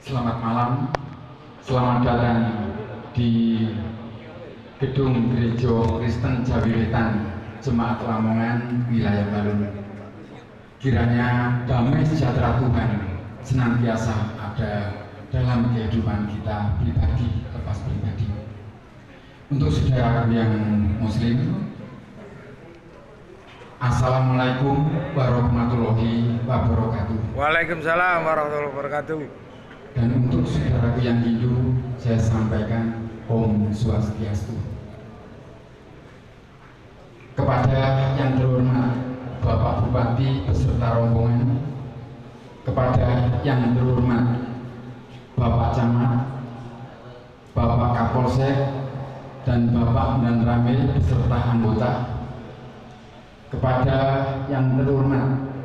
Selamat malam, selamat datang di Gedung Gereja Kristen Jawi Wetan, Jemaat Lamongan, Wilayah Balun. Kiranya damai sejahtera Tuhan senantiasa ada dalam kehidupan kita pribadi, lepas pribadi. Untuk saudara yang Muslim, Assalamualaikum warahmatullahi wabarakatuh. Waalaikumsalam warahmatullahi wabarakatuh. Dan untuk saudara yang Hindu, saya sampaikan Om Swastiastu. Kepada yang terhormat Bapak Bupati beserta rombongan, kepada yang terhormat Bapak Camat, Bapak Kapolsek, dan Bapak dan Ramil beserta anggota, kepada yang terhormat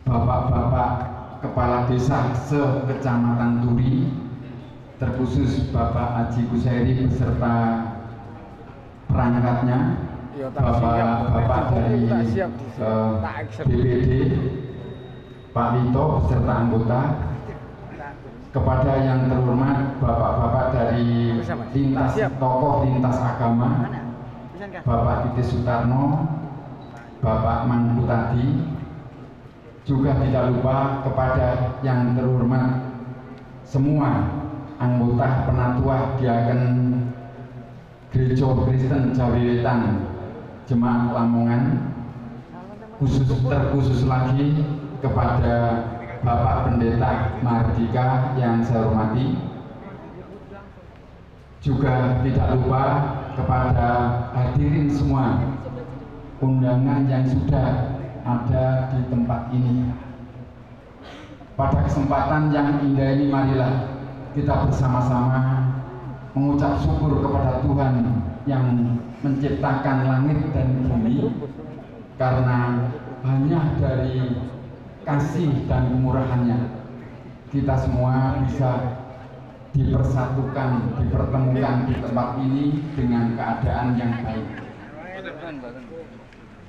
Bapak-bapak Kepala Desa se-Kecamatan Turi, terkhusus Bapak Haji Kusairi beserta perangkatnya, Bapak dari BPD, Pak Wito beserta anggota, kepada yang terhormat Bapak-bapak dari tokoh lintas agama, Bapak Titis Sutarno, Bapak Mangku tadi, juga tidak lupa kepada yang terhormat semua anggota Penatua Diaken Gereja Kristen Jawi Wetan Jemaat Lamongan, terkhusus lagi kepada Bapak Pendeta Mardika yang saya hormati, juga tidak lupa kepada hadirin semua undangan yang sudah ada di tempat ini. Pada kesempatan yang indah ini, marilah kita bersama-sama mengucap syukur kepada Tuhan yang menciptakan langit dan bumi, karena hanya dari kasih dan kemurahannya kita semua bisa dipersatukan, dipertemukan di tempat ini dengan keadaan yang baik.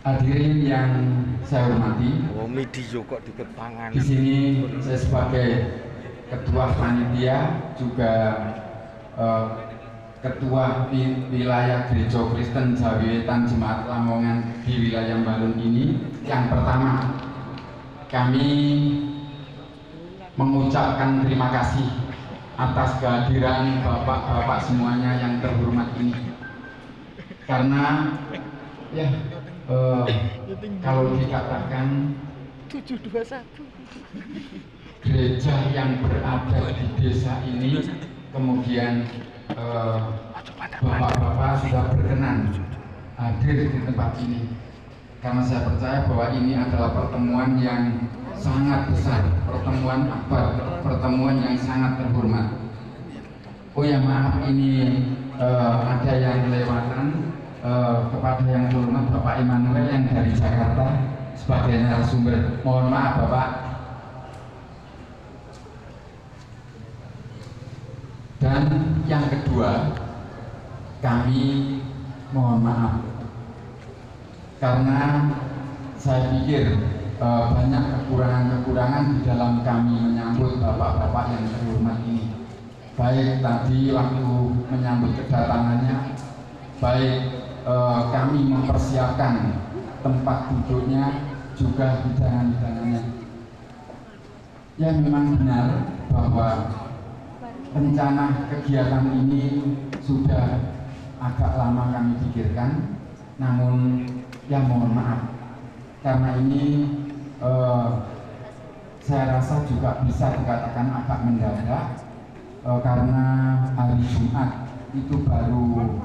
Hadirin yang saya hormati, di sini saya sebagai Ketua Panitia, juga Ketua Wilayah Gereja Kristen Jawi Wetan Jemaat Lamongan di wilayah Balun ini. Yang pertama, kami mengucapkan terima kasih atas kehadiran bapak-bapak semuanya yang terhormat ini, karena ya kalau dikatakan 721 gereja yang berada di desa ini, kemudian bapak-bapak sudah berkenan hadir di tempat ini, karena saya percaya bahwa ini adalah pertemuan yang sangat besar, pertemuan akbar, pertemuan yang sangat terhormat. Oh ya, maaf, ini ada yang kelewatan. Kepada yang terhormat Bapak Immanuel yang dari Jakarta sebagai narasumber, mohon maaf Bapak. Dan yang kedua, kami mohon maaf karena saya pikir banyak kekurangan-kekurangan di dalam kami menyambut bapak-bapak yang terhormat ini, baik tadi waktu menyambut kedatangannya, baik kami mempersiapkan tempat duduknya, juga hidangan-hidangannya. Ya, memang benar bahwa rencana kegiatan ini sudah agak lama kami pikirkan, namun ya mohon maaf karena ini saya rasa juga bisa dikatakan agak mendadak, karena hari Jumat itu baru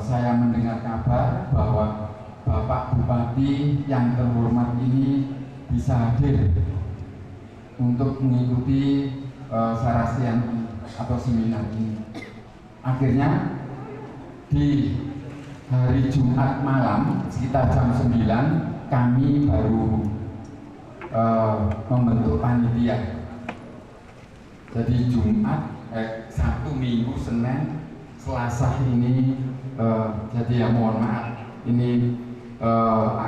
saya mendengar kabar bahwa Bapak Bupati yang terhormat ini bisa hadir untuk mengikuti sarasian atau seminar ini. Akhirnya di hari Jumat malam sekitar jam 9 kami baru membentuk panitia. Jadi Jumat, Sabtu, Minggu, Senin, Selasa ini jadi ya mohon maaf ini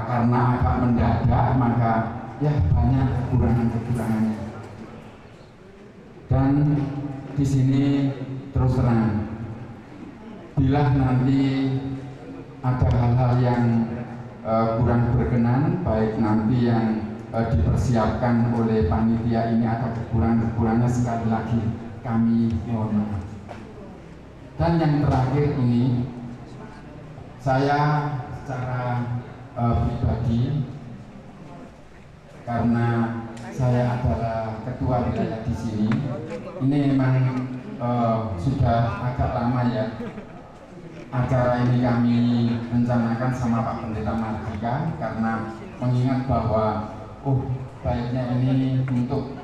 karena agak mendadak, maka ya banyak kekurangan-kekurangannya. Dan di sini terus terang, bila nanti ada hal-hal yang kurang berkenan, baik nanti yang dipersiapkan oleh panitia ini ada kekurangan-kekurangan, sekali lagi kami mohon maaf. Dan yang terakhir ini, saya secara pribadi, karena saya adalah ketua wilayah di sini, ini memang sudah agak lama ya. Acara ini kami rencanakan sama Pak Pendeta Mardika karena mengingat bahwa baiknya ini untuk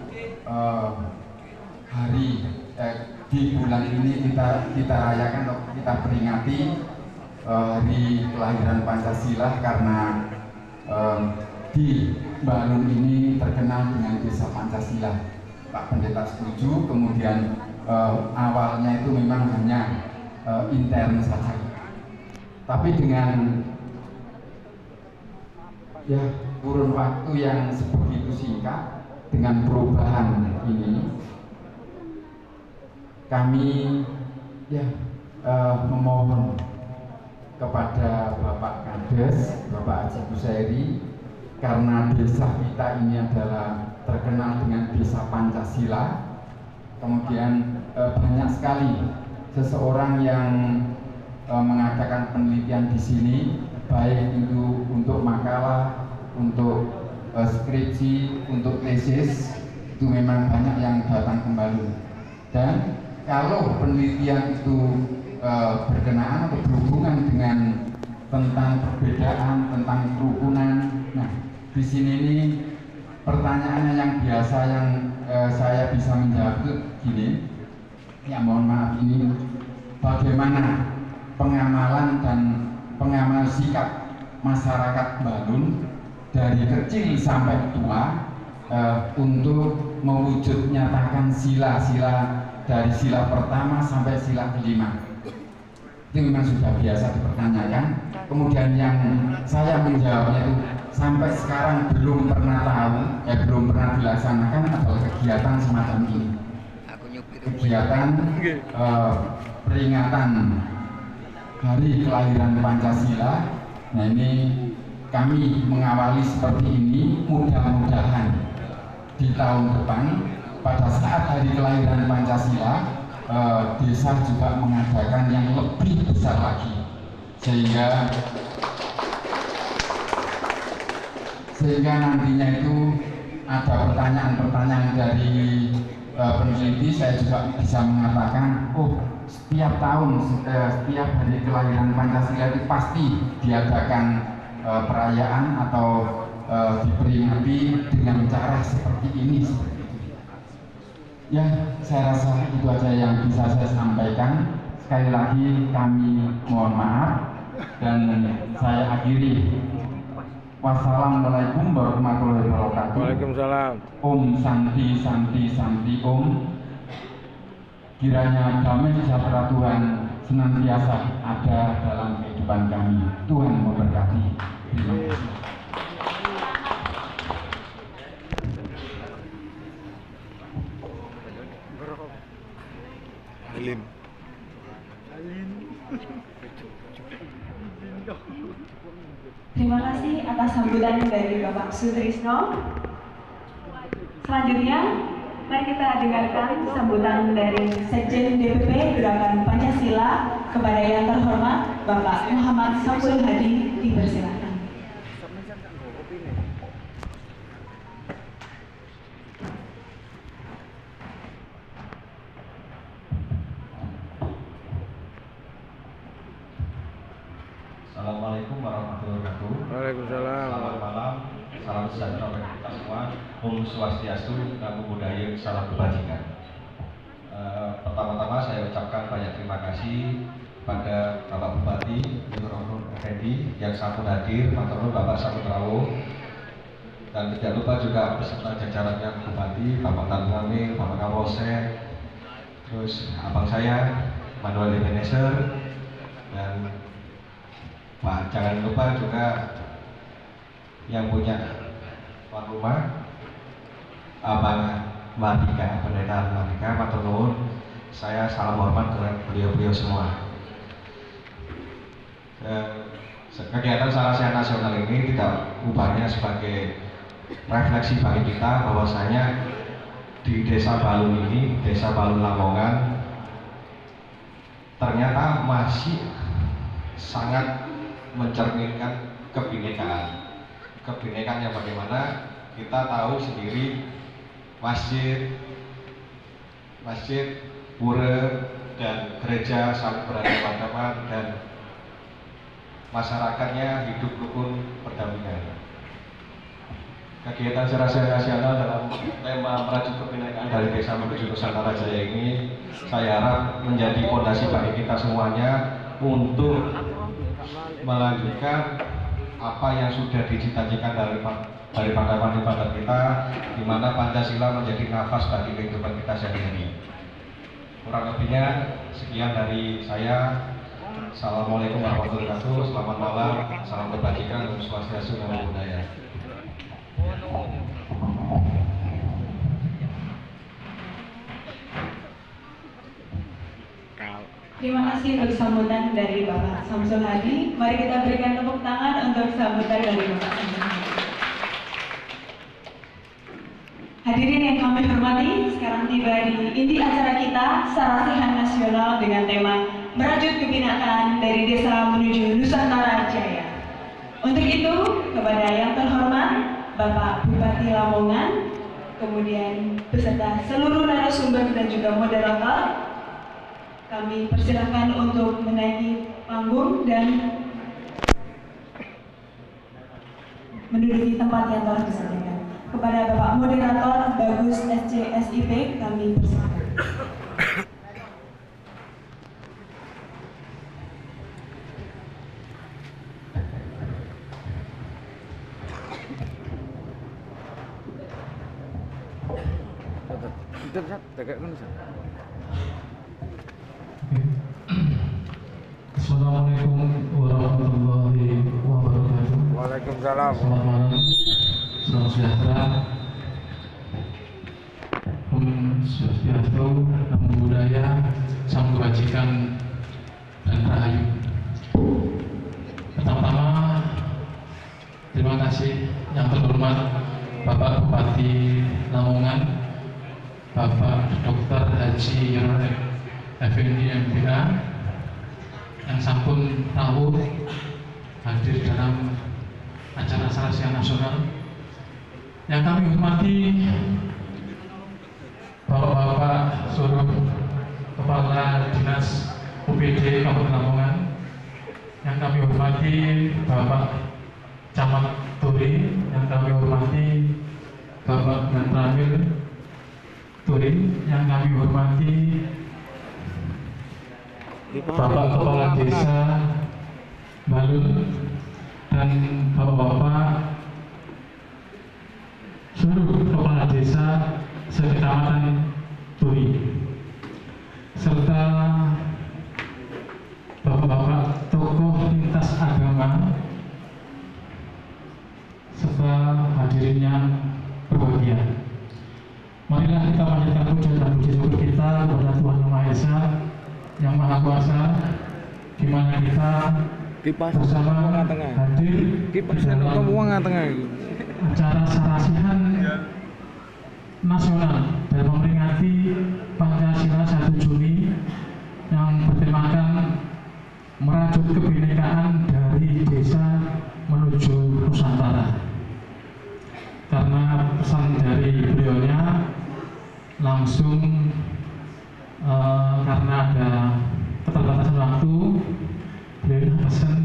hari di bulan ini kita rayakan atau kita peringati hari kelahiran Pancasila, karena di Balun ini terkenal dengan Desa Pancasila. Pak Pendeta setuju, kemudian awalnya itu memang hanya intern saja, tapi dengan kurun waktu yang sebegitu singkat, dengan perubahan ini, kami memohon kepada Bapak Kades, Bapak Haji Busairi, karena desa kita ini adalah terkenal dengan desa Pancasila. Kemudian banyak sekali seseorang yang mengadakan penelitian di sini, baik itu untuk makalah, untuk skripsi, untuk tesis, itu memang banyak yang datang kembali. Dan kalau penelitian itu berkenaan atau berhubungan dengan tentang perbedaan, tentang kerukunan, nah di sini ini pertanyaannya yang biasa yang saya bisa menjawab itu gini. Ya mohon maaf, ini bagaimana pengamalan dan pengamal sikap masyarakat Balun dari kecil sampai tua untuk mewujud nyatakan sila-sila dari sila pertama sampai sila kelima. Itu memang sudah biasa dipertanyakan. Kemudian yang saya menjawabnya itu sampai sekarang belum pernah tahu, belum pernah dilaksanakan adalah kegiatan semacam ini. Kegiatan peringatan hari kelahiran Pancasila. Nah ini kami mengawali seperti ini, mudah-mudahan di tahun depan pada saat hari kelahiran Pancasila desa juga mengadakan yang lebih besar lagi, sehingga nantinya itu ada pertanyaan-pertanyaan dari peneliti, saya juga bisa mengatakan, setiap tahun, setiap hari kelahiran Pancasila itu pasti diadakan perayaan atau diperingati dengan cara seperti ini. Ya, saya rasa itu aja yang bisa saya sampaikan. Sekali lagi kami mohon maaf dan saya akhiri. Wassalamualaikum warahmatullahi wabarakatuh. Waalaikumsalam. Om Santi Santi Santi Om. Kiranya damai sejahtera Tuhan senantiasa ada dalam kehidupan kami. Tuhan memberkati. Terima kasih. Alim. Terima kasih atas sambutan dari Bapak Sutrisno. Selanjutnya, mari kita dengarkan sambutan dari Sekjen DPP Gerakan Pancasila kepada yang terhormat Bapak Muhammad Samsul Hadi. Dipersilakan. Assalamualaikum warahmatullahi wabarakatuh. Waalaikumsalam. Selamat malam, salam sejahtera bagi kita semua. Om Swastiastu, Namo Buddhaya, salam kebajikan. Pertama-tama saya ucapkan banyak terima kasih pada Bapak Bupati Nurul Effendi yang sambut hadir, Matur nuwun Bapak Saputrawo, dan tidak lupa juga beserta jajarannya Bupati, Bapak Tanwani, Bapak Kapolsek, terus abang saya Manuel Ebenezer, dan Pak, jangan lupa juga yang punya tuan rumah, Abang Mardika, Pendeta Mardika, matur nuwun. Saya salam hormat kepada beliau-beliau semua. Kegiatan Sarasiah Nasional ini tidak ubahnya sebagai refleksi bagi kita bahwasanya di Desa Balun ini, Desa Balun Lamongan, ternyata masih sangat mencerminkan kebinekaan. Kebinekaan yang bagaimana kita tahu sendiri masjid, pura, dan gereja saling berhadapan-hadapan dan masyarakatnya hidup rukun berdampingan. Kegiatan Sarasiah Nasional dalam tema merajut kebinekaan dari desa menuju Nusantara Jaya ini saya harap menjadi fondasi bagi kita semuanya untuk melanjutkan apa yang sudah dicita-citakan dari pahlawan-pahlawan kita, di mana Pancasila menjadi nafas bagi kehidupan kita sehari-hari. Kurang lebihnya sekian dari saya. Assalamualaikum warahmatullahi wabarakatuh. Selamat malam, salam kebajikan, Om Swastiastu, Namo Buddhaya. Terima kasih untuk sambutan dari Bapak Samsul Hadi. Mari kita berikan tepuk tangan untuk sambutan dari Bapak Samsul Hadi. Hadirin yang kami hormati, sekarang tiba di inti acara kita, Sarasiah Nasional dengan tema Merajut Kebinekaan dari Desa Menuju Nusantara Jaya. Untuk itu, kepada yang terhormat Bapak Bupati Lamongan, kemudian beserta seluruh narasumber dan juga moderator, kami persilakan untuk menaiki panggung dan menduduki tempat yang telah disediakan. Kepada Bapak Moderator Bagus SCSIP, kami persilakan. Assalamualaikum warahmatullahi wabarakatuh. Waalaikumsalam. Selamat malam, salam sejahtera. Om Swastiastu, Namo Buddhaya, Salam Kebajikan, dan Rahayu. Pertama-tama, terima kasih yang terhormat Bapak Bupati Lamongan, Bapak Dr. Haji Yonur Effendi MPA, yang sampun tahu hadir dalam acara Sarasiah Nasional. Yang kami hormati Bapak-bapak seluruh Kepala Dinas UPD Kabupaten Lamongan, yang kami hormati Bapak Camat Turi, yang kami hormati Bapak Mentramil Turi, yang kami hormati Bapak Kepala Desa Balun, dan Bapak-bapak seluruh Kepala Desa se-Kecamatan Turi, serta Bapak-bapak tokoh lintas agama, serta hadirin yang berbahagia. Marilah kita panjatkan puja dan puji syukur kita kepada Tuhan Yang Maha Esa, Yang Maha Kuasa, di mana kita bersama hadir dalam acara Sarasiah Nasional dan memperingati Pancasila 1 Juni yang bertemakan merajut kebinekaan dari desa menuju Nusantara. Karena pesan dari beliaunya langsung karena ada keterbatasan waktu, beliau pesan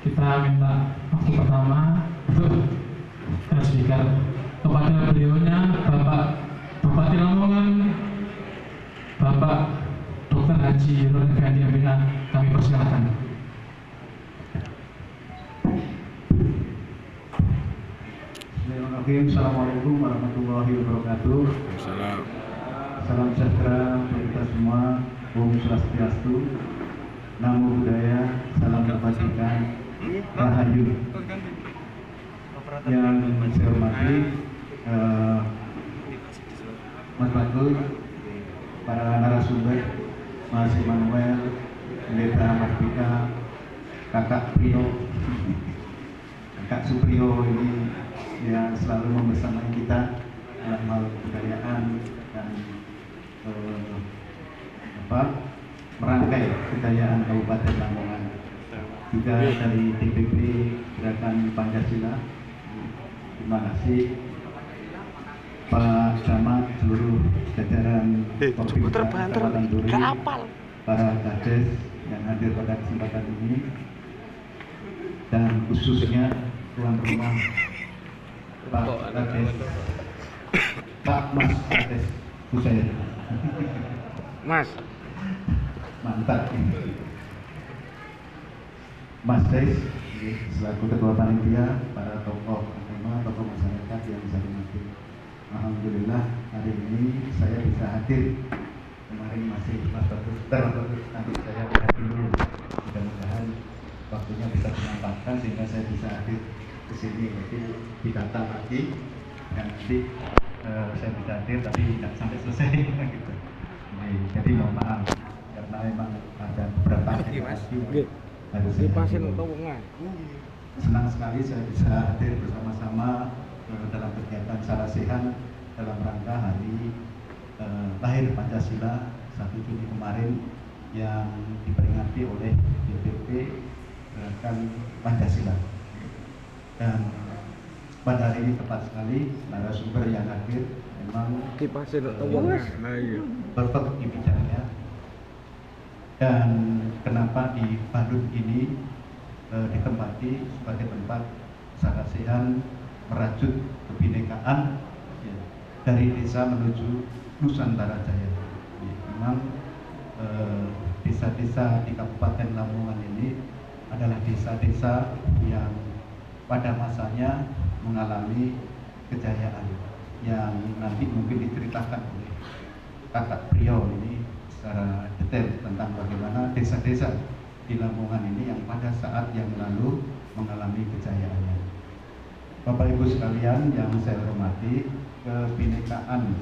kita minta waktu pertama untuk speaker kepada beliaunya Bapak Bupati Lamongan, Bapak Dr. Haji Yonur Effendi MPA, kami persilakan. Bismillahirrahmanirrahim. Assalamualaikum warahmatullahi wabarakatuh. Salam sejahtera untuk kita semua. Om Swastiastu, Namo Buddhaya, salam kebajikan, Rahayu. Yang saya hormati Mas Bagus, para narasumber, Mas Immanuel, Pendeta Mardika, Kakak Priyo, Kakak Supriyo ini yang selalu membersamai kita dalam hal kebudayaan dan merangkai kekayaan Kabupaten Lamongan. Juga dari DPP Gerakan Pancasila, terima kasih Pak Camat, seluruh jajaran Pemerintah Kabupaten Duri, para kades yang hadir pada kesempatan ini, dan khususnya tuan rumah Pak Kades, Pak Mas Kades Busair. Mas. Mantap. Mas Des, selaku ketua panitia, para tokoh agama, tokoh masyarakat yang saya hormati. Alhamdulillah hari ini saya bisa hadir. Kemarin masih Mas Bagus, nanti saya lihat dulu. Mudah-mudahan waktunya bisa menyempatkan sehingga saya bisa hadir ke sini. Jadi ditata lagi dan nanti saya bisa hadir tapi tidak sampai selesai gitu. Jadi mohon maaf karena memang ada beberapa aktivitas harus saya hadir. Senang sekali saya bisa hadir bersama-sama dalam kegiatan Sarasihan dalam rangka hari lahir Pancasila 1 Juni kemarin yang diperingati oleh DPP Gerakan Pancasila. Dan pada hari ini tepat sekali narasumber yang hadir memang perfect di bidangnya. Dan kenapa di Bandung ini ditempati sebagai tempat Sarasihan merajut kebinekaan ya, dari desa menuju Nusantara Jaya. Ya, memang desa-desa di Kabupaten Lamongan ini adalah desa-desa yang pada masanya mengalami kejayaan yang nanti mungkin diceritakan oleh Kakak Priyo ini secara detail tentang bagaimana desa-desa di Lamongan ini yang pada saat yang lalu mengalami kejayaannya. Bapak Ibu sekalian yang saya hormati, kebinekaan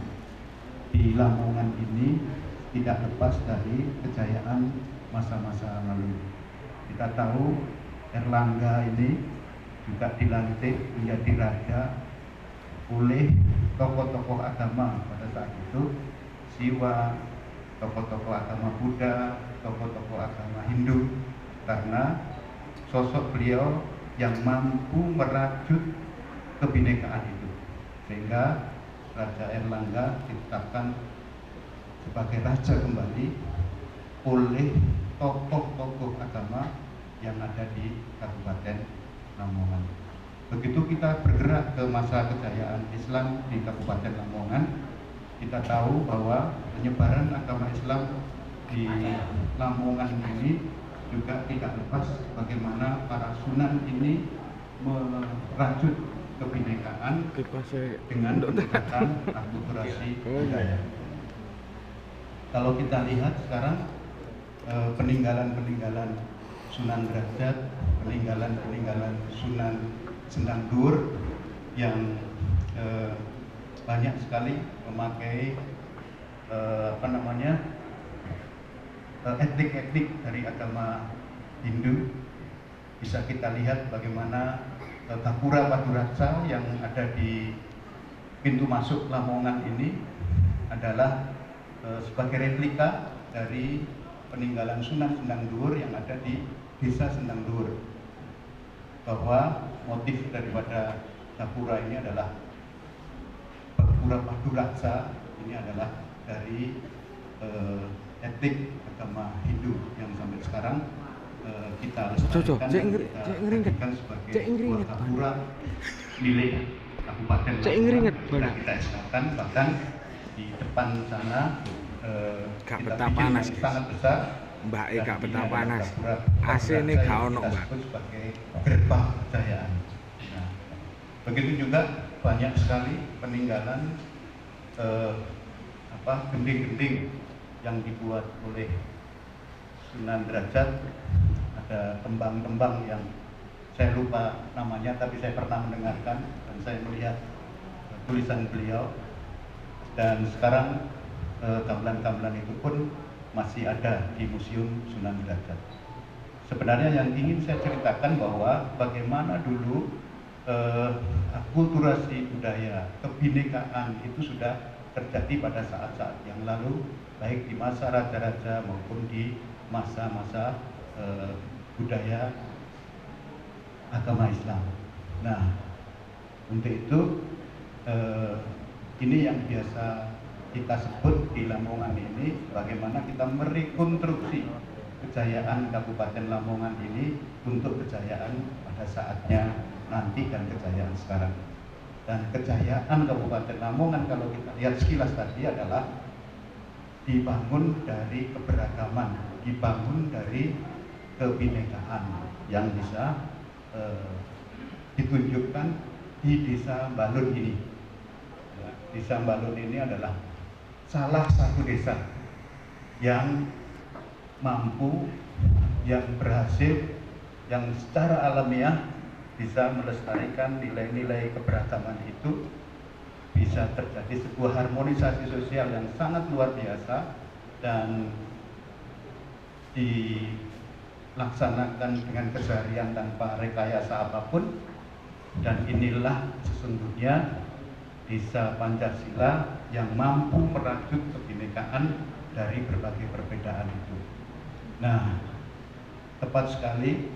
di Lamongan ini tidak lepas dari kejayaan masa-masa lalu. Kita tahu Erlangga ini juga dilantik menjadi raja oleh tokoh-tokoh agama pada saat itu, Siwa, tokoh-tokoh agama Buddha, tokoh-tokoh agama Hindu, karena sosok beliau yang mampu merajut kebinekaan itu, sehingga Raja Erlangga ditetapkan sebagai raja kembali oleh tokoh-tokoh agama yang ada di Kabupaten Lamongan. Begitu kita bergerak ke masa kejayaan Islam di Kabupaten Lamongan, kita tahu bahwa penyebaran agama Islam di Lamongan ini juga tidak lepas bagaimana para sunan ini merajut kebinekaan dengan pendekatan akulturasi budaya. Kalau kita lihat sekarang peninggalan-peninggalan Sunan Derajat, peninggalan-peninggalan Sunan Sendang Dur yang banyak sekali memakai etnik-etnik dari agama Hindu. Bisa kita lihat bagaimana Gapura Paduraksa yang ada di pintu masuk Lamongan ini adalah sebagai replika dari peninggalan Sunan Sendang Dur yang ada di Desa Sendang Dur. Bahwa motif daripada Gapura ini adalah Gapura Paduraksa ini adalah dari etnik agama Hindu yang sampai sekarang kita lestarikan dan kita jadikan sebagai sebuah Gapura milik Kabupaten Lamongan. Kita eskalkan, bahkan di depan sana kita bikin yang sangat besar. Mbak Eka betah panas. AC ini gak ono, Mbak. Sebagai gerbang kejayaan. Nah, begitu juga banyak sekali peninggalan gending-gending yang dibuat oleh Sunan Derajat. Ada tembang-tembang yang saya lupa namanya, tapi saya pernah mendengarkan dan saya melihat tulisan beliau. Dan sekarang gamelan-gamelan itu pun masih ada di Museum Sunan Derajat. Sebenarnya yang ingin saya ceritakan bahwa bagaimana dulu akulturasi budaya, kebinekaan itu sudah terjadi pada saat-saat yang lalu, baik di masa raja-raja maupun di masa-masa budaya agama Islam. Nah, untuk itu ini yang biasa kita sebut di Lamongan ini, bagaimana kita merekonstruksi kejayaan Kabupaten Lamongan ini untuk kejayaan pada saatnya nanti dan kejayaan sekarang. Dan kejayaan Kabupaten Lamongan kalau kita lihat sekilas tadi adalah dibangun dari keberagaman, dibangun dari kebinekaan yang bisa ditunjukkan di Desa Balun ini. Desa Balun ini adalah salah satu desa yang mampu, yang berhasil, yang secara alamiah bisa melestarikan nilai-nilai keberagaman itu, bisa terjadi sebuah harmonisasi sosial yang sangat luar biasa dan dilaksanakan dengan keseharian tanpa rekayasa apapun. Dan inilah sesungguhnya Desa Pancasila yang mampu merajut kebinekaan dari berbagai perbedaan itu. Nah, tepat sekali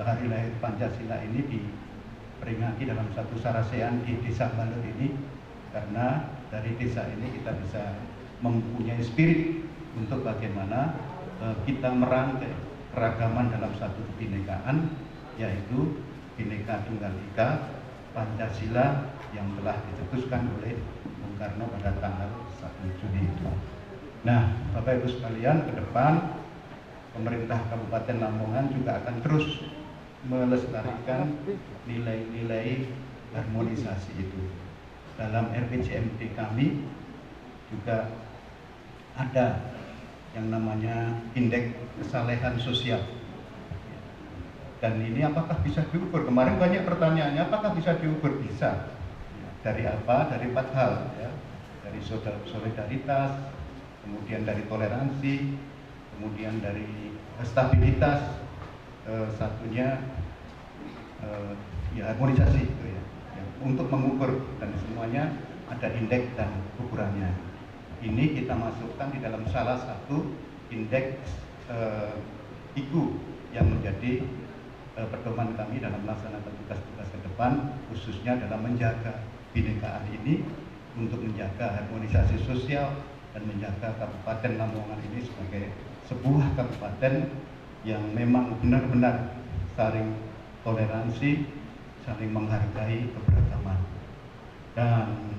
hari lahir Pancasila ini diperingati dalam satu sarasehan di Desa Balun ini, karena dari desa ini kita bisa mempunyai spirit untuk bagaimana kita merangkai keragaman dalam satu kebinekaan, yaitu Bhinneka Tunggal Ika Pancasila yang telah dicetuskan oleh Bung Karno pada tanggal 1 Juni itu. Nah, Bapak Ibu sekalian, ke depan pemerintah Kabupaten Lamongan juga akan terus melestarikan nilai-nilai harmonisasi itu. Dalam RPJMD kami juga ada yang namanya indeks kesalehan sosial. Dan ini apakah bisa diukur? Kemarin banyak pertanyaannya, apakah bisa diukur? Bisa. Dari apa? Dari 4 hal, ya. Dari solidaritas, kemudian dari toleransi, kemudian dari stabilitas, satunya ya harmonisasi gitu ya. Untuk mengukur, dan semuanya ada indeks dan ukurannya. Ini kita masukkan di dalam salah satu indeks IQ yang menjadi pedoman kami dalam melaksanakan tugas-tugas ke depan, khususnya dalam menjaga kebinekaan ini, untuk menjaga harmonisasi sosial dan menjaga Kabupaten Lamongan ini sebagai sebuah kabupaten yang memang benar-benar saling toleransi, saling menghargai keberagaman. Dan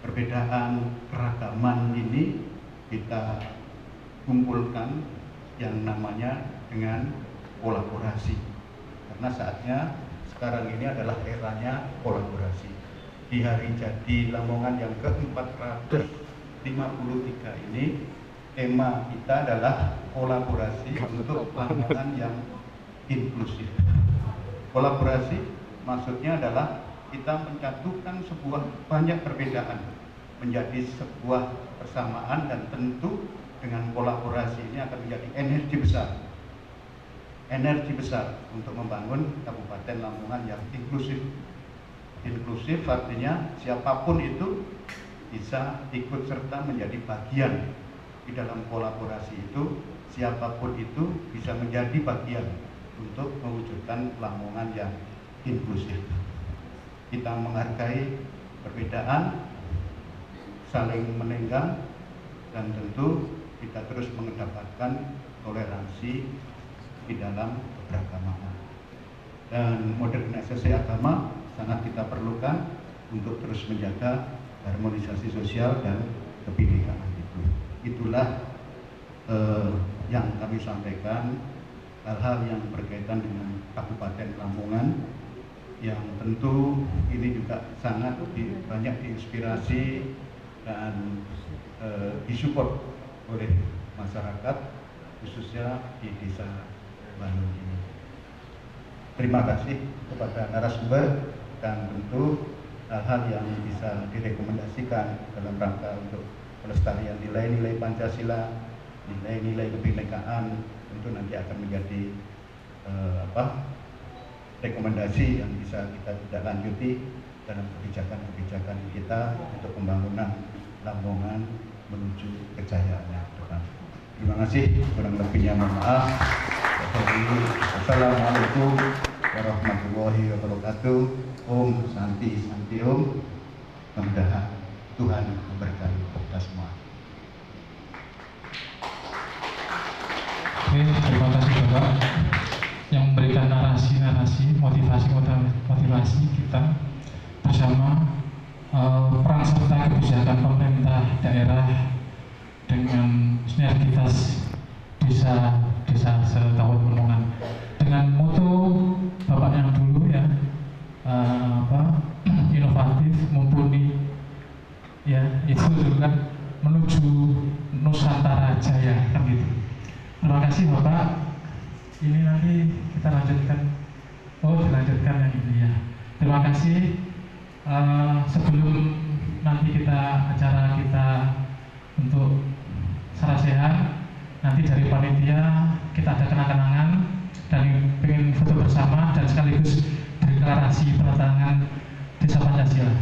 perbedaan keragaman ini kita kumpulkan yang namanya dengan kolaborasi, karena saatnya sekarang ini adalah eranya kolaborasi. Di hari jadi Lamongan yang ke-453 ini, tema kita adalah kolaborasi untuk Lamongan yang inklusif. Kolaborasi maksudnya adalah kita menyatukan sebuah banyak perbedaan menjadi sebuah persamaan, dan tentu dengan kolaborasi ini akan menjadi energi besar untuk membangun Kabupaten Lamongan yang inklusif. Inklusif artinya siapapun itu bisa ikut serta menjadi bagian di dalam kolaborasi itu. Siapapun itu bisa menjadi bagian untuk mewujudkan Lamongan yang inklusif. Kita menghargai perbedaan, saling menenggang, dan tentu kita terus mengedepankan toleransi di dalam keberagaman. Dan modernisasi agama sangat kita perlukan untuk terus menjaga harmonisasi sosial dan kebinekaan itu. Itulah yang kami sampaikan, hal-hal yang berkaitan dengan Kabupaten Lamongan, yang tentu ini juga sangat banyak diinspirasi dan disupport oleh masyarakat, khususnya di Desa Balun ini. Terima kasih kepada narasumber, dan tentu hal-hal yang bisa direkomendasikan dalam rangka untuk pelestarian nilai-nilai Pancasila, nilai-nilai kebinekaan, tentu nanti akan menjadi rekomendasi yang bisa kita tidak lanjuti dalam kebijakan-kebijakan kita untuk pembangunan Lamongan menuju kejayaan yang depan. Terima kasih, kurang lebihnya mohon maaf. Assalamualaikum warahmatullahi wabarakatuh. Om Santi Santi Om. Mudah-mudahan Tuhan memberkati kita semua. Oke, terima kasih Bapak yang memberikan narasi-narasi, motivasi kita bersama peran serta kebijakan pemerintah daerah dengan sinergitas desa setahun Lamongan dengan moto Bapak yang dulu ya, inovatif, mumpuni, ya itu dulu kan menuju Nusantara Jaya kan gitu. Terima kasih Bapak. Ini nanti kita lanjutkan. Dilanjutkan yang ini ya. Terima kasih. Sebelum nanti acara kita untuk sarasehan, nanti dari panitia kita ada kenang-kenangan dan ingin foto bersama dan sekaligus deklarasi penatangan Desa Pancasila.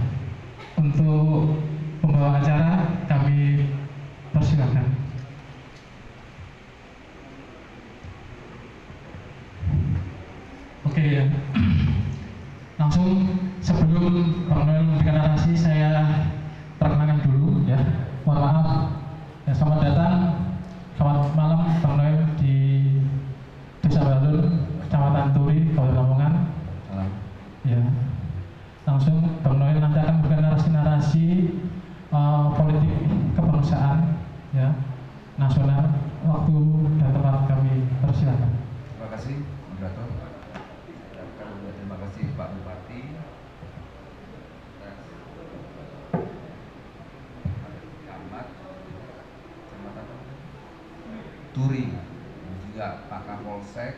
Untuk pembawa acara kami persilakan. Oke ya. Langsung sebelum Bang Noel memberikan narasi, saya perkenalkan dulu ya. Mohon maaf. Ya, selamat datang, selamat malam Bang Noel di Desa Balun, Kecamatan Turi, Kabupaten Lamongan. Ya. Langsung Bang Noel nanti akan memberikan narasi-narasi politik kebangsaan ya, nasional. Waktu dan tempat kami persilakan. Terima kasih, moderator. Terima kasih Pak Bupati. Camat, Kecamatan Turi, dan juga Pak Kapolsek,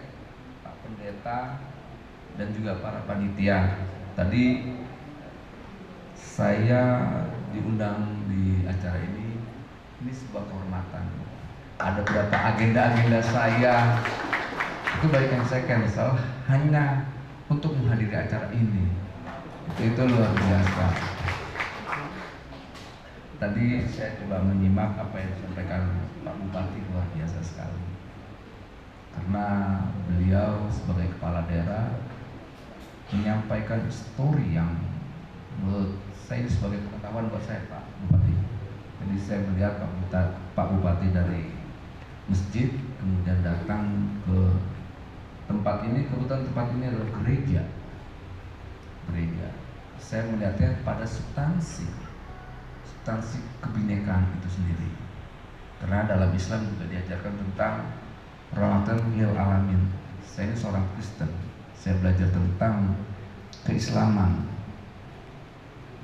Pak Pendeta, dan juga para panitia. Tadi saya diundang di acara ini sebuah kehormatan. Ada beberapa agenda-agenda saya itu baik yang saya cancel hanya untuk menghadiri acara ini. Itu luar biasa. Tadi saya coba menyimak apa yang disampaikan Pak Bupati, luar biasa sekali. Karena beliau sebagai kepala daerah menyampaikan story yang menurut saya sebagai pengetahuan buat saya, Pak Bupati. Jadi saya melihat Pak Bupati dari masjid kemudian datang ke tempat ini. Kebetulan tempat ini adalah gereja. Saya melihatnya pada substansi kebinekaan itu sendiri. Karena dalam Islam juga diajarkan tentang rahmatan lil alamin. Saya ini seorang Kristen. Saya belajar tentang keislaman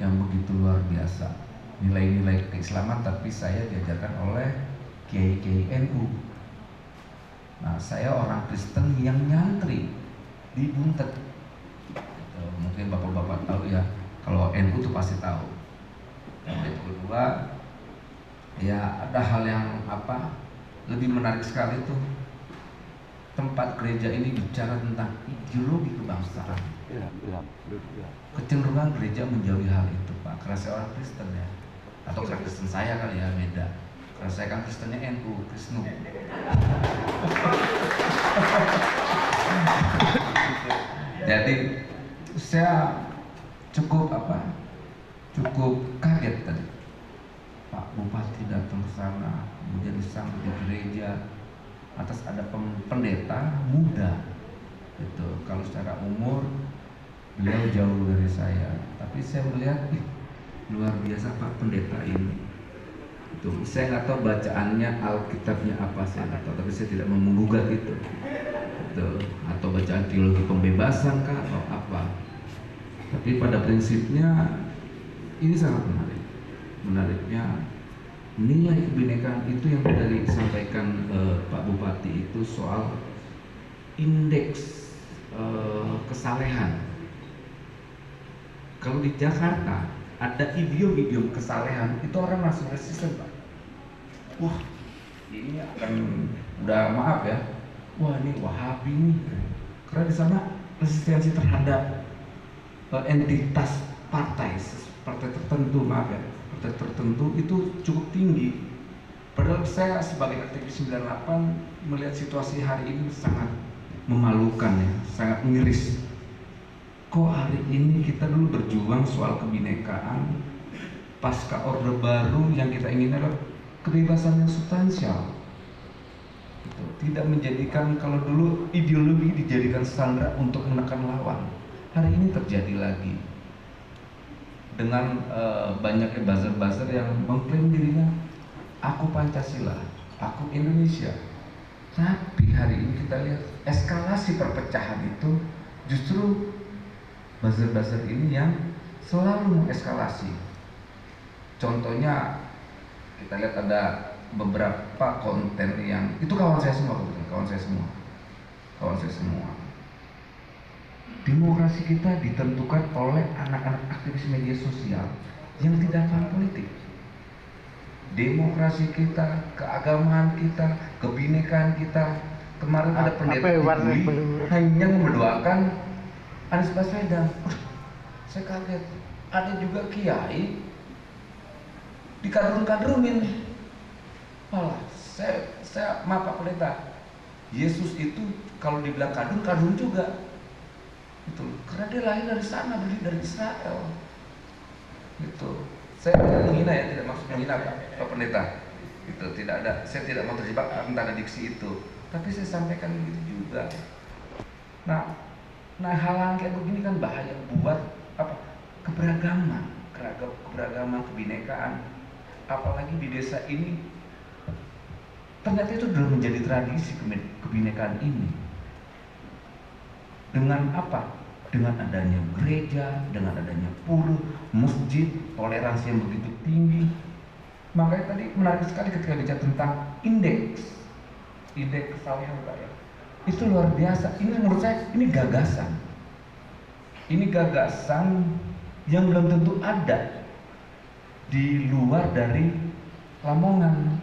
yang begitu luar biasa. Nilai-nilai keislaman, tapi saya diajarkan oleh Kiai NU. Nah, saya orang Kristen yang nyantri di Buntet. Mungkin bapak-bapak tahu ya, kalau NU tuh pasti tahu. Yang kedua, ya ada hal yang lebih menarik sekali tuh. Tempat gereja ini bicara tentang ideologi kebangsaan. Kecenderungan gereja menjauhi hal itu, Pak. Karena saya orang Kristen ya, atau Kristen saya kali ya, beda. Karena saya kan Kristennya NU, Krisnu. Jadi saya cukup kaget tadi. Pak Bupati datang ke sana, kemudian disambut di gereja. Atas ada pendeta muda, gitu. Kalau secara umur beliau jauh dari saya, tapi saya melihat luar biasa Pak pendeta ini. Itu saya nggak tahu bacaannya Alkitabnya apa, saya nggak tahu, tapi saya tidak mau menggugat itu. Atau bacaan teologi pembebasan kah atau apa. Tapi pada prinsipnya ini sangat menarik. Menariknya nilai kebinekaan itu yang tadi disampaikan Pak Bupati itu soal indeks kesalehan Kalau di Jakarta ada video-video kesalehan, itu orang langsung resisten, Pak. Wah, ini akan udah maaf ya. Wah, ini Wahabi nih. Karena di sana resistensi terhadap entitas partai tertentu, maaf ya, partai tertentu itu cukup tinggi. Padahal saya sebagai aktivis 98 melihat situasi hari ini sangat memalukan ya, sangat miris. Kok hari ini kita dulu berjuang soal kebinekaan, pasca Orde Baru yang kita ingin adalah kebebasan yang substansial. Tidak menjadikan, kalau dulu ideologi dijadikan sandera untuk menekan lawan. Hari ini terjadi lagi dengan banyaknya buzzer-buzzer yang mengklaim dirinya aku Pancasila, aku Indonesia. Tapi hari ini kita lihat eskalasi perpecahan itu justru buzzer-buzzer ini yang selalu mengeskalasi. Contohnya kita lihat ada beberapa konten yang itu kawan saya semua. Demokrasi kita ditentukan oleh anak-anak aktivis media sosial yang tidak paham politik. Demokrasi kita, keagamaan kita, kebinekaan kita. Kemarin ada pendeta hanya mendoakan Anies Baswedan. Saya kaget. Ada juga kiai dikadrun-kadrunin. Malah saya maaf Pak Pendeta, Yesus itu kalau dibilang kadrun juga. Itu karena dia lahir dari sana, dari Israel. Gitu. Saya tidak menghina ya, tidak maksud menghina Pak Pendeta. Itu tidak ada, saya tidak mau terjebak antara diksi itu. Tapi saya sampaikan begitu juga. Nah hal-hal kayak begini kan bahaya buat keberagaman, kebinekaan. Apalagi di desa ini ternyata itu sudah menjadi tradisi kebinekaan ini. Dengan apa? Dengan adanya gereja, dengan adanya pura, masjid, toleransi yang begitu tinggi. Makanya tadi menarik sekali ketika bicara tentang indeks kesalehan, Pak ya. Itu luar biasa. Ini menurut saya ini gagasan. Ini gagasan yang belum tentu ada di luar dari Lamongan.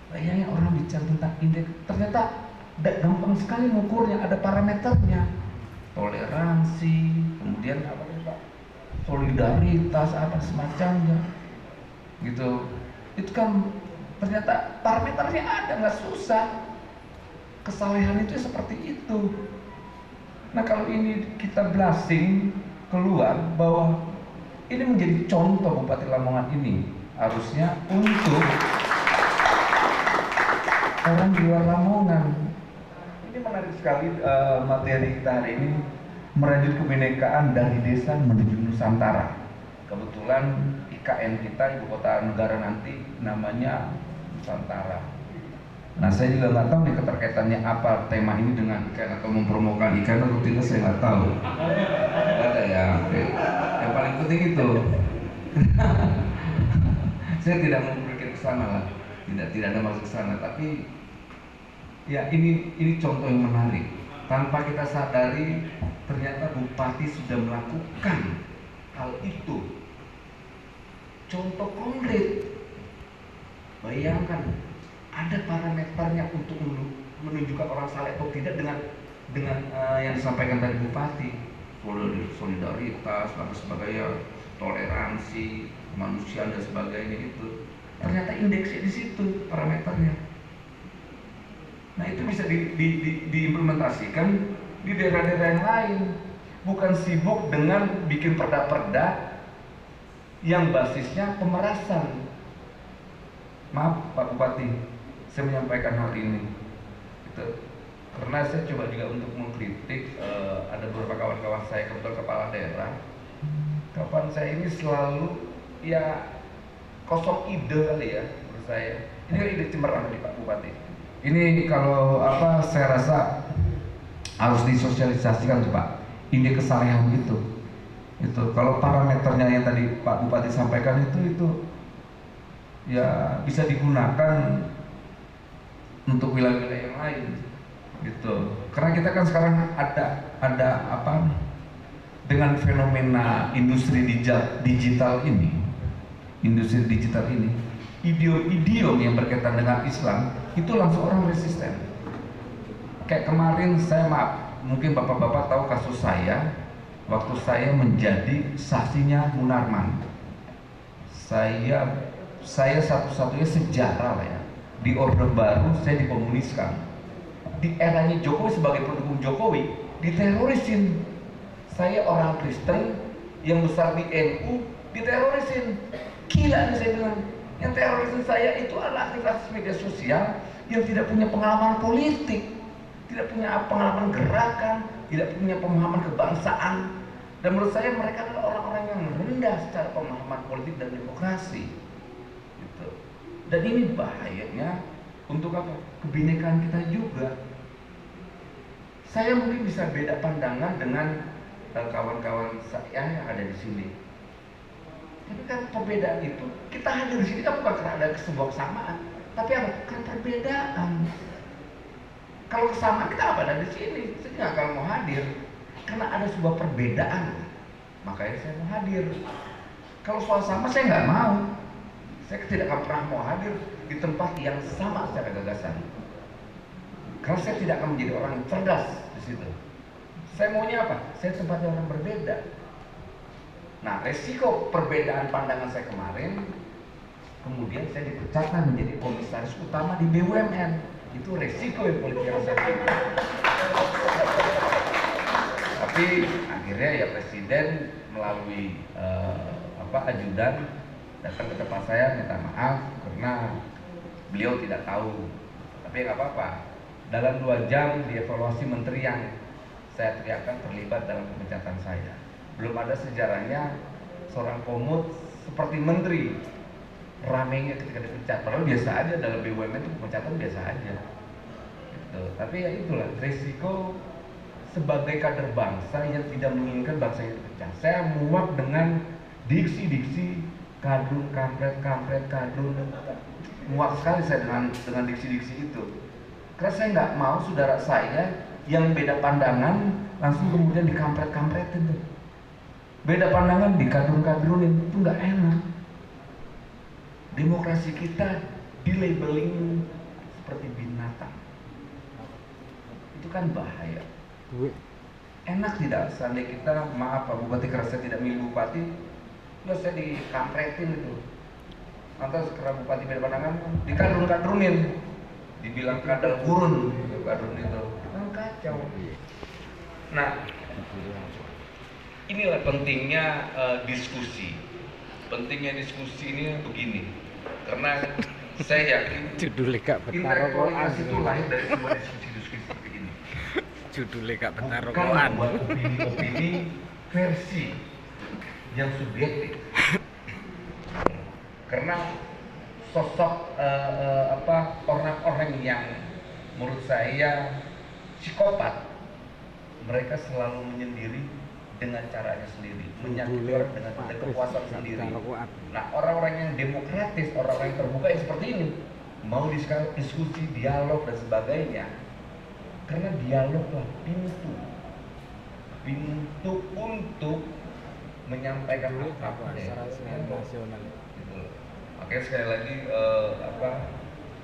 Bayangin orang bicara tentang indeks, ternyata gampang sekali mengukurnya, ada parameternya. Toleransi, kemudian apa sih Pak? Solidaritas, apa semacamnya. Gitu. Itu kan ternyata parameternya ada, nggak susah. Kesalehan itu seperti itu. Nah kalau ini kita blasting keluar bahwa ini menjadi contoh Bupati Lamongan ini harusnya untuk orang di luar Lamongan. Ini menarik sekali materi kita hari ini, merajut kebinekaan dari desa menuju Nusantara. Kebetulan IKN kita, ibu kota negara nanti namanya Nusantara. Nah saya juga nggak tahu nih keterkaitannya apa tema ini dengan IKN atau mempromokan IKN atau tidak, saya nggak tahu. Ada ya, yang paling penting itu. Saya tidak mau berpikir ke sana lah, tidak ada maksud ke sana, tapi ya ini contoh yang menarik. Tanpa kita sadari ternyata bupati sudah melakukan hal itu. Contoh konkret, bayangkan ada parameternya untuk menunjukkan orang saleh atau tidak dengan yang disampaikan tadi bupati, solidaritas dan sebagainya, toleransi, kemanusiaan dan sebagainya itu. Ternyata indeksnya di situ parameternya. Nah itu bisa diimplementasikan di daerah-daerah yang lain, bukan sibuk dengan bikin perda-perda yang basisnya pemerasan. Maaf Pak Bupati, saya menyampaikan hal ini gitu. Karena saya coba juga untuk mengkritik ada beberapa kawan-kawan saya, kebetulan kepala daerah. Kawan saya ini selalu ya kosong ide kali ya menurut saya. Ini kan ide cemerlang nih Pak Bupati. Ini kalau saya rasa harus disosialisasikan tuh Pak, indeks kesalehan itu kalau parameternya yang tadi Pak Bupati sampaikan itu ya bisa digunakan untuk wilayah-wilayah yang lain gitu. Karena kita kan sekarang ada dengan fenomena industri digital ini, idiom-idiom yang berkaitan dengan Islam itu langsung orang resisten. Kayak kemarin mungkin bapak-bapak tahu kasus saya waktu saya menjadi saksinya Munarman. Saya satu-satunya sejarah lah ya, di Orde Baru saya dikomuniskan. Di eranya Jokowi sebagai pendukung Jokowi diterorisin. Saya orang Kristen yang besar di NU diterorisin. Gila nih saya bilang. Yang terorisin saya itu adalah aktivitas media sosial yang tidak punya pengalaman politik, tidak punya pengalaman gerakan, tidak punya pemahaman kebangsaan. Dan menurut saya mereka adalah orang-orang yang rendah secara pemahaman politik dan demokrasi. Gitu. Dan ini bahayanya untuk apa? Kebinekaan kita juga. Saya mungkin bisa beda pandangan dengan kawan-kawan saya yang ada di sini. Tapi kan perbedaan itu, kita hadir di sini kan bukan karena ada sebuah kesamaan, tapi apa? Kan perbedaan. Kalau kesamaan kita apa ada di sini? Saya nggak akan mau hadir karena ada sebuah perbedaan, makanya saya mau hadir. Kalau soal sama saya nggak mau. Saya tidak akan pernah mau hadir di tempat yang sama secara gagasan. Karena saya tidak akan menjadi orang yang cerdas di situ. Saya maunya apa? Saya tempatnya orang berbeda. Nah, resiko perbedaan pandangan saya kemarin, kemudian saya dipecatkan menjadi komisaris utama di BUMN. Itu resiko yang politik yang saya terima. Tapi akhirnya ya Presiden melalui ajudan datang ke tempat saya minta maaf karena beliau tidak tahu. Tapi nggak apa-apa. Dalam 2 jam dievaluasi menteri yang saya teriakan terlibat dalam pemecatan saya. Belum ada sejarahnya seorang komut seperti menteri ramenya ketika dipecat. Padahal biasa aja dalam BUMN itu pemecatan biasa aja. Gitu. Tapi ya itulah resiko sebagai kader bangsa yang tidak menginginkan bangsa ini dipecat. Saya muak dengan diksi-diksi kadrun, kampret, kadrun. Muak sekali saya dengan diksi-diksi itu. Karena saya nggak mau saudara saya yang beda pandangan langsung kemudian dikampret-kampretin tuh. Beda pandangan dikadrun-kadrunin, itu nggak enak. Demokrasi kita dilabeling seperti binatang. Itu kan bahaya. Enak tidak seandainya kita, maaf Pak Bupati, karena saya tidak milih bupati, nggak saya dikampretin itu. Lantas karena bupati beda pandangan, dikadrun-kadrunin, dibilang kadal gurun, kadrun itu kan kacau. Nah, inilah pentingnya diskusi. Pentingnya diskusi ini begini, karena saya yakin intelektualitas itu lahir dari sebuah diskusi seperti ini. Judulnya gak benar bukan rokokan. membuat opini versi yang subjektif. Karena sosok orang-orang yang menurut saya psikopat, mereka selalu menyendiri dengan caranya sendiri, menyakiti orang dengan kepuasan sendiri. Nah, orang-orang yang demokratis, orang-orang yang terbuka yang seperti ini, mau diskusi, dialog dan sebagainya. Karena dialoglah pintu untuk menyampaikan apa nasional. Gitu. Makanya sekali lagi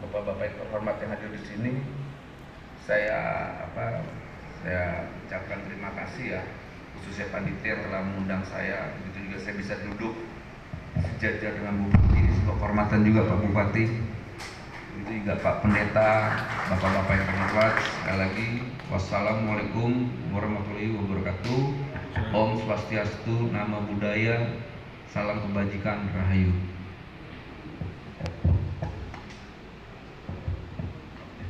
bapak-bapak yang terhormat yang hadir di sini, saya ucapkan terima kasih ya, khususnya panitia yang telah mengundang saya. Begitu juga saya bisa duduk sejajar dengan Bupati, sebuah kehormatan juga Pak Bupati. Begitu juga Pak Pendeta, bapak-bapak yang terhormat. Sekali lagi, wassalamualaikum warahmatullahi wabarakatuh. Om Swastiastu, Namo Buddhaya, salam kebajikan, Rahayu.